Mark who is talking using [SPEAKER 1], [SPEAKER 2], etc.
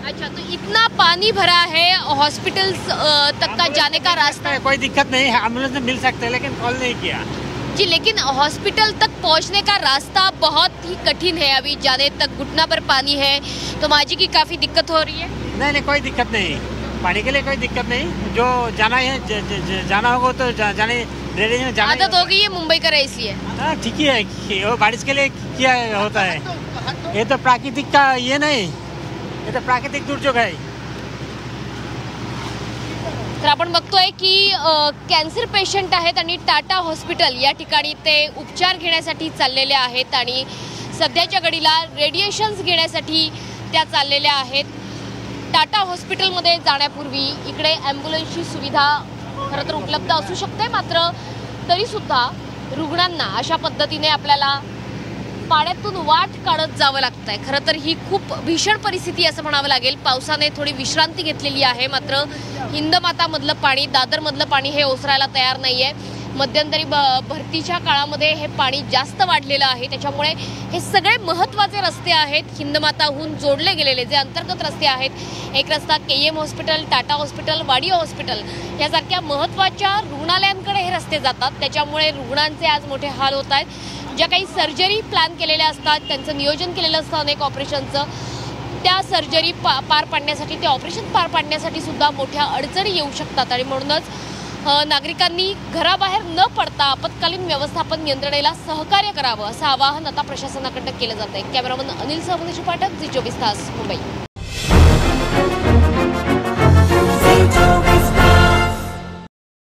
[SPEAKER 1] अच्छा, तो इतना पानी भरा है, हॉस्पिटल तक का जाने का रास्ता?
[SPEAKER 2] कोई दिक्कत नहीं है, एम्बुलेंस मिल सकते हैं, लेकिन कॉल नहीं किया
[SPEAKER 1] जी। लेकिन हॉस्पिटल तक पहुंचने का रास्ता बहुत ही कठिन है, अभी जाने तक घुटना पर पानी है, तो माँ जी की काफी दिक्कत हो रही है।
[SPEAKER 2] नहीं, कोई दिक्कत नहीं, पानी के लिए कोई दिक्कत नहीं। जो जाना है जाना होगा तो जाने रेडी है।
[SPEAKER 1] आदत हो गई है मुंबई का इसलिए।
[SPEAKER 2] हाँ, ठीक ही है, वो बारिश के लिए क्या होता है, ये तो प्राकृतिक का ये नहीं, ये तो प्राकृतिक दुर्योग है।
[SPEAKER 1] तर आपण बघतोय की कॅन्सर पेशंट आहेत आणि टाटा हॉस्पिटल या ठिकाणी ते उपचार घेण्यासाठी चाललेले आहेत आणि सध्याच्या घडीला रेडिएशन्स घेण्यासाठी त्या चाललेल्या आहेत। टाटा हॉस्पिटलमध्ये जाण्यापूर्वी इकडे ॲम्ब्युलन्सची सुविधा खरं तर उपलब्ध असू शकते, मात्र तरीसुद्धा रुग्णांना अशा पद्धतीने आपल्याला पाण्यातून वाट काढत जावं लागतंय। खरं तर ही खूप भीषण परिस्थिती असं म्हणावं लागेल। पावसाने थोडी विश्रांती घेतलेली आहे, मात्र हिंदमातामधलं पाणी, दादरमधलं पाणी हे ओसरायला तयार नाहीये। मध्यंतरी भरतीच्या काळामध्ये हे पाणी जास्त वाढलेलं आहे, त्याच्यामुळे हे सगळे महत्त्वाचे रस्ते आहेत हिंदमाताहून जोडले गेलेले जे अंतर्गत रस्ते आहेत, एक रस्ता KEM hospital, Tata hospital, Wadia hospital यासारख्या महत्त्वाच्या रुग्णालयांकडे हे रस्ते जातात, त्याच्यामुळे रुग्णांचे आज मोठे हाल होत आहेत। ज्या काही सर्जरी प्लॅन केलेल्या असतात, त्यांचं नियोजन केलेलं असतं अनेक ऑपरेशनचं, त्या सर्जरी पार पाडण्यासाठी, ते ऑपरेशन पार पाडण्यासाठी सुद्धा मोठ्या अडचणी येऊ शकतात आणि म्हणूनच नागरिकांनी घराबाहेर न पडता आपत्कालीन व्यवस्थापन यंत्रणेला सहकार्य करावं असं आवाहन आता प्रशासनाकडून केलं जात आहे। कॅमेरामन अनिल सहमनीशी पाठक, झी 24 तास, मुंबई।